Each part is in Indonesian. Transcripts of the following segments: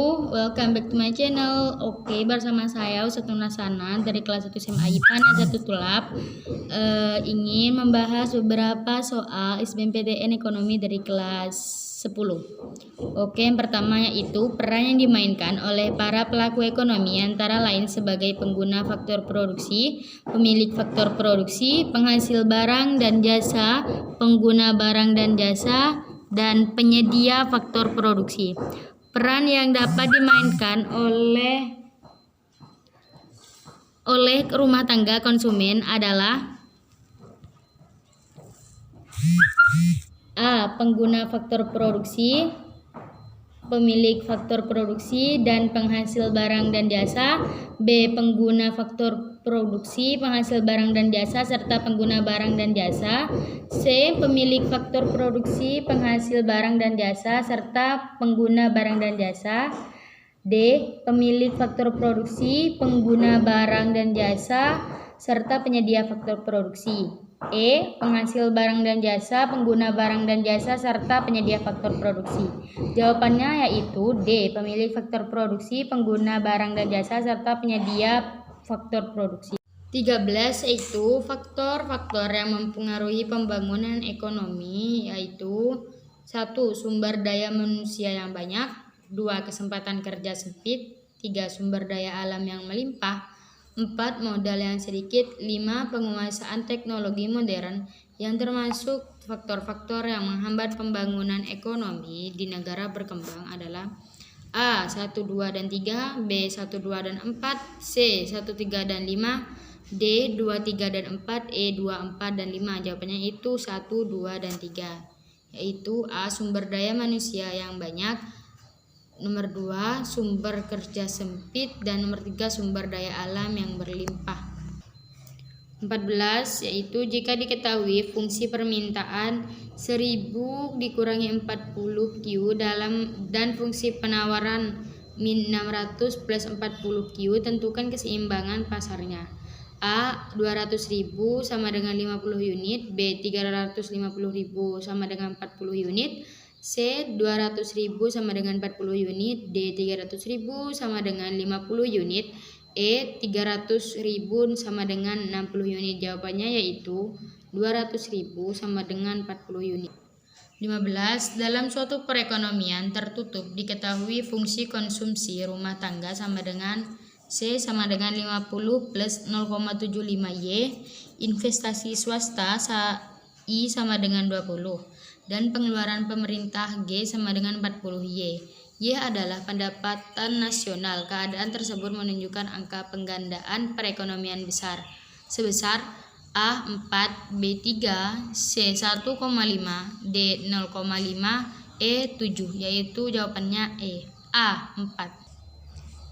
welcome back to my channel. Oke, bersama saya Ustadz Nurasana dari kelas 1 SMA IPA 1 Tulap ingin membahas beberapa soal SBMPTN ekonomi dari kelas 10. Oke, yang pertama yaitu peran yang dimainkan oleh para pelaku ekonomi antara lain sebagai pengguna faktor produksi, pemilik faktor produksi, penghasil barang dan jasa, pengguna barang dan jasa, dan penyedia faktor produksi. Peran yang dapat dimainkan oleh rumah tangga konsumen adalah A. Pengguna faktor produksi, pemilik faktor produksi, dan penghasil barang dan jasa. B. Pengguna faktor produksi, penghasil barang dan jasa, serta pengguna barang dan jasa. C. Pemilik faktor produksi, penghasil barang dan jasa, serta pengguna barang dan jasa. D. Pemilik faktor produksi, pengguna barang dan jasa, serta penyedia faktor produksi. E. Penghasil barang dan jasa, pengguna barang dan jasa, serta penyedia faktor produksi. Jawabannya yaitu D. Pemilik faktor produksi, pengguna barang dan jasa, serta penyedia faktor produksi. 13 yaitu faktor-faktor yang mempengaruhi pembangunan ekonomi, yaitu 1. Sumber daya manusia yang banyak, 2. Kesempatan kerja sempit, 3. Sumber daya alam yang melimpah, 4. Modal yang sedikit, 5. Penguasaan teknologi modern, yang termasuk faktor-faktor yang menghambat pembangunan ekonomi di negara berkembang adalah A. 1, 2, dan 3, B. 1, 2, dan 4, C. 1, 3, dan 5, D. 2, 3, dan 4, E. 2, 4, dan 5. Jawabannya itu 1, 2, dan 3, yaitu A. Sumber daya manusia yang banyak, nomor 2 sumber kerja sempit, dan nomor 3 sumber daya alam yang berlimpah. 14 yaitu jika diketahui fungsi permintaan 1000 dikurangi 40 Q dan fungsi penawaran min 600 plus 40 Q, tentukan keseimbangan pasarnya. A. 200.000 sama dengan 50 unit, B. 350.000 sama dengan 40 unit, C. 200.000 sama dengan 40 unit, D. 300.000 sama dengan 50 unit, E. 300.000 sama dengan 60 unit. Jawabannya yaitu 200.000 sama dengan 40 unit. 15. Dalam suatu perekonomian tertutup diketahui fungsi konsumsi rumah tangga sama dengan C sama dengan 50 plus 0,75 Y, investasi swasta I sama dengan 20, dan pengeluaran pemerintah G sama dengan 40 Y. Y adalah pendapatan nasional. Keadaan tersebut menunjukkan angka penggandaan perekonomian besar sebesar A 4, B 3, C 1,5, D 0,5, E 7, yaitu jawabannya E, A 4.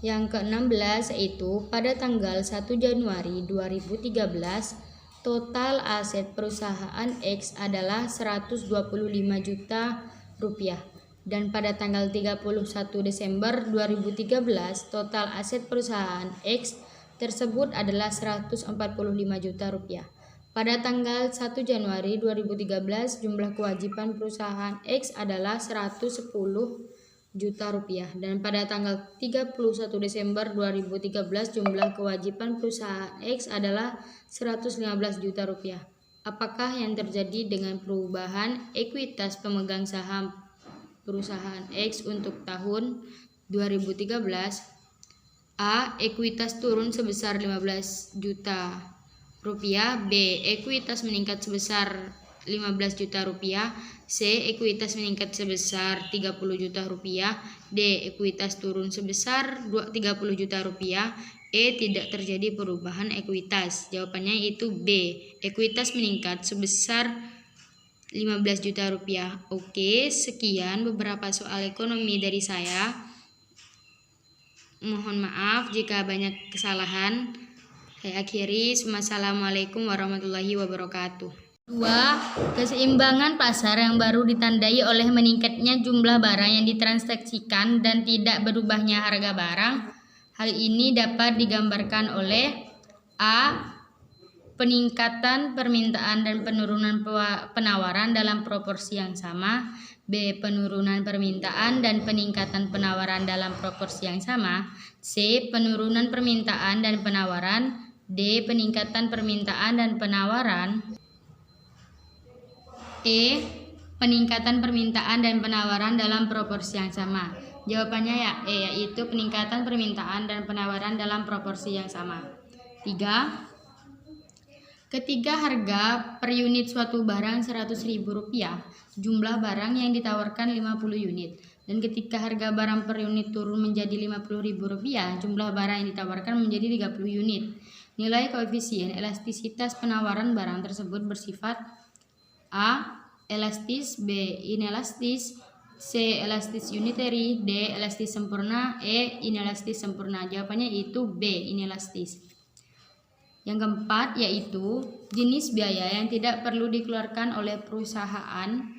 Yang ke-16 yaitu pada tanggal 1 Januari 2013 total aset perusahaan X adalah 125 juta rupiah, dan pada tanggal 31 Desember 2013 total aset perusahaan X tersebut adalah 145 juta rupiah. Pada tanggal 1 Januari 2013 jumlah kewajiban perusahaan X adalah 110 juta rupiah, dan pada tanggal 31 Desember 2013 jumlah kewajiban perusahaan X adalah 115 juta rupiah. Apakah yang terjadi dengan perubahan ekuitas pemegang saham perusahaan X untuk tahun 2013? A. Ekuitas turun sebesar 15 juta rupiah, B. Ekuitas meningkat sebesar 15 juta rupiah, C. Ekuitas meningkat sebesar 30 juta rupiah, D. Ekuitas turun sebesar 30 juta rupiah, E. Tidak terjadi perubahan ekuitas. Jawabannya itu B. Ekuitas meningkat sebesar 15 juta rupiah. Oke, sekian beberapa soal ekonomi dari saya. Mohon maaf jika banyak kesalahan. Saya akhiri. Wassalamualaikum warahmatullahi wabarakatuh. 2. Keseimbangan pasar yang baru ditandai oleh meningkatnya jumlah barang yang ditransaksikan dan tidak berubahnya harga barang. Hal ini dapat digambarkan oleh A. Peningkatan permintaan dan penurunan penawaran dalam proporsi yang sama, B. Penurunan permintaan dan peningkatan penawaran dalam proporsi yang sama. C. Penurunan permintaan dan penawaran. D. Peningkatan permintaan dan penawaran. E. Peningkatan permintaan dan penawaran dalam proporsi yang sama. Jawabannya ya E, yaitu peningkatan permintaan dan penawaran dalam proporsi yang sama. 3. Ketika harga per unit suatu barang Rp100.000, jumlah barang yang ditawarkan 50 unit. Dan ketika harga barang per unit turun menjadi Rp50.000, jumlah barang yang ditawarkan menjadi 30 unit. Nilai koefisien elastisitas penawaran barang tersebut bersifat A. Elastis, B. Inelastis, C. Elastis unitary, D. Elastis sempurna, E. Inelastis sempurna. Jawabannya itu B. Inelastis. Yang keempat yaitu jenis biaya yang tidak perlu dikeluarkan oleh perusahaan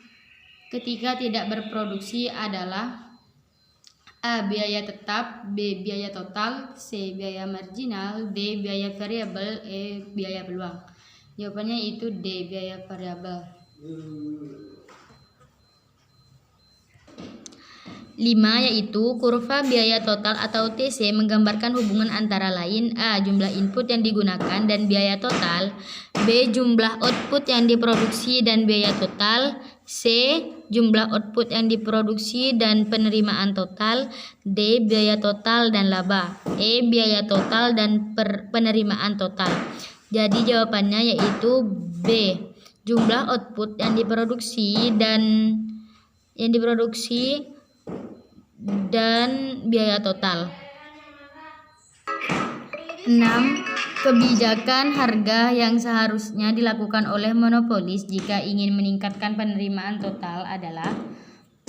ketika tidak berproduksi adalah A. Biaya tetap, B. Biaya total, C. Biaya marginal, D. Biaya variabel, E. Biaya peluang. Jawabannya itu D. Biaya variabel. 5 yaitu kurva biaya total atau TC menggambarkan hubungan antara lain A. Jumlah input yang digunakan dan biaya total, B. Jumlah output yang diproduksi dan biaya total, C. Jumlah output yang diproduksi dan penerimaan total, D. Biaya total dan laba, E. Biaya total dan penerimaan total. Jadi jawabannya yaitu B. Jumlah output yang diproduksi dan biaya total. 6. Kebijakan harga yang seharusnya dilakukan oleh monopolis jika ingin meningkatkan penerimaan total adalah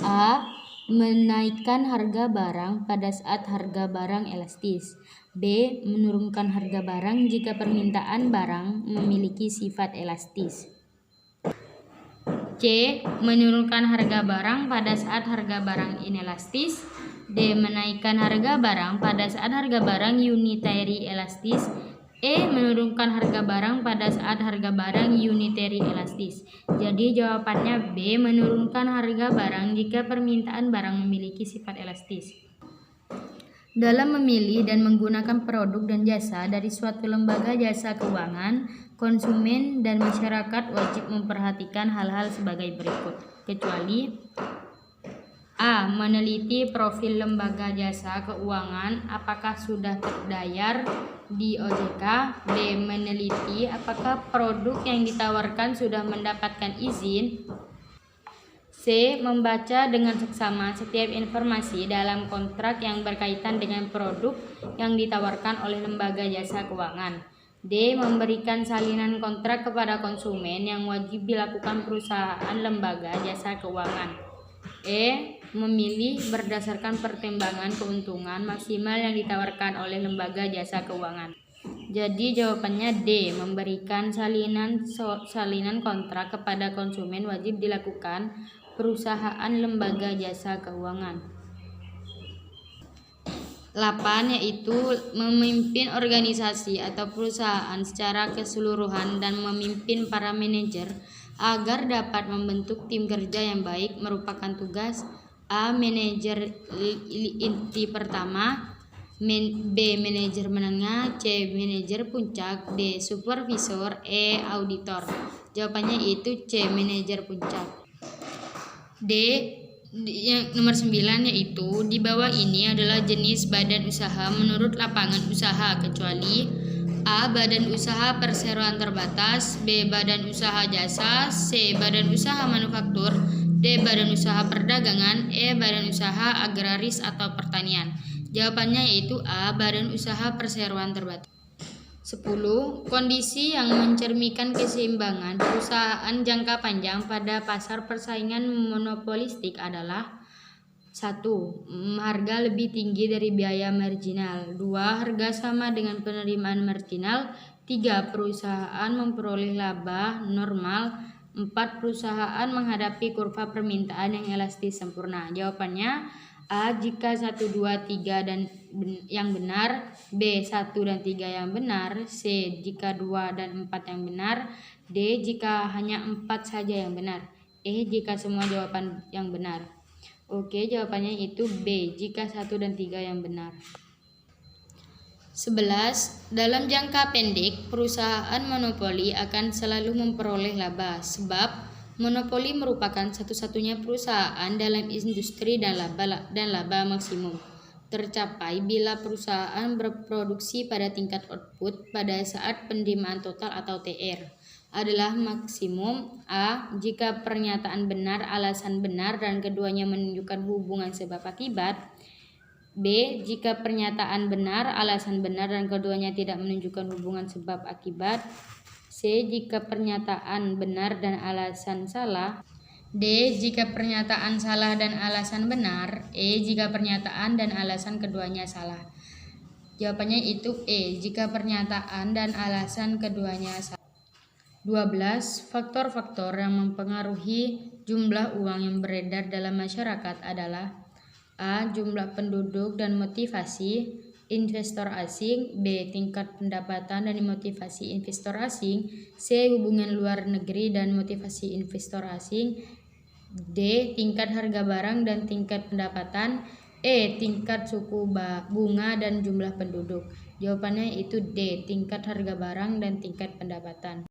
A. Menaikkan harga barang pada saat harga barang elastis, B. Menurunkan harga barang jika permintaan barang memiliki sifat elastis, C. Menurunkan harga barang pada saat harga barang inelastis, D. Menaikkan harga barang pada saat harga barang unitary elastis, E. Menurunkan harga barang pada saat harga barang unitary elastis. Jadi jawabannya B. Menurunkan harga barang jika permintaan barang memiliki sifat elastis. Dalam memilih dan menggunakan produk dan jasa dari suatu lembaga jasa keuangan, konsumen dan masyarakat wajib memperhatikan hal-hal sebagai berikut, kecuali A. Meneliti profil lembaga jasa keuangan apakah sudah terdaftar di OJK, B. Meneliti apakah produk yang ditawarkan sudah mendapatkan izin, C. Membaca dengan seksama setiap informasi dalam kontrak yang berkaitan dengan produk yang ditawarkan oleh lembaga jasa keuangan, D. Memberikan salinan kontrak kepada konsumen yang wajib dilakukan perusahaan lembaga jasa keuangan, E. Memilih berdasarkan pertimbangan keuntungan maksimal yang ditawarkan oleh lembaga jasa keuangan. Jadi jawabannya D. Memberikan salinan kontrak kepada konsumen wajib dilakukan perusahaan lembaga jasa keuangan. 8 yaitu memimpin organisasi atau perusahaan secara keseluruhan dan memimpin para manajer agar dapat membentuk tim kerja yang baik merupakan tugas A. Manajer inti pertama, B. Manajer menengah, C. Manajer puncak, D. Supervisor, E. Auditor. Jawabannya itu C. Manajer puncak. D. Yang nomor 9 yaitu di bawah ini adalah jenis badan usaha menurut lapangan usaha kecuali A. Badan usaha perseroan terbatas, B. Badan usaha jasa, C. Badan usaha manufaktur, D. Badan usaha perdagangan, E. Badan usaha agraris atau pertanian. Jawabannya yaitu A. Badan usaha perseroan terbatas. 10. Kondisi yang mencerminkan keseimbangan perusahaan jangka panjang pada pasar persaingan monopolistik adalah 1. Harga lebih tinggi dari biaya marginal, 2. Harga sama dengan penerimaan marginal, 3. Perusahaan memperoleh laba normal, 4. Perusahaan menghadapi kurva permintaan yang elastis sempurna. Jawabannya A. Jika 1, 2, 3 dan yang benar, B. 1 dan 3 yang benar, C. Jika 2 dan 4 yang benar, D. Jika hanya 4 saja yang benar, jika semua jawaban yang benar. Oke, jawabannya itu B, jika 1 dan 3 yang benar. 11. Dalam jangka pendek, perusahaan monopoli akan selalu memperoleh laba, sebab monopoli merupakan satu-satunya perusahaan dalam industri dan laba maksimum tercapai bila perusahaan berproduksi pada tingkat output pada saat penerimaan total atau TR adalah maksimum. A. Jika pernyataan benar, alasan benar, dan keduanya menunjukkan hubungan sebab akibat. B. Jika pernyataan benar, alasan benar, dan keduanya tidak menunjukkan hubungan sebab akibat. C. Jika pernyataan benar dan alasan salah. D. Jika pernyataan salah dan alasan benar. E. Jika pernyataan dan alasan keduanya salah. Jawabannya itu E. Jika pernyataan dan alasan keduanya salah. 12. Faktor-faktor yang mempengaruhi jumlah uang yang beredar dalam masyarakat adalah A. Jumlah penduduk dan motivasi investor asing. B. Tingkat pendapatan dan motivasi investor asing. C. Hubungan luar negeri dan motivasi investor asing. D. Tingkat harga barang dan tingkat pendapatan. E. Tingkat suku bunga dan jumlah penduduk. Jawabannya itu D. Tingkat harga barang dan tingkat pendapatan.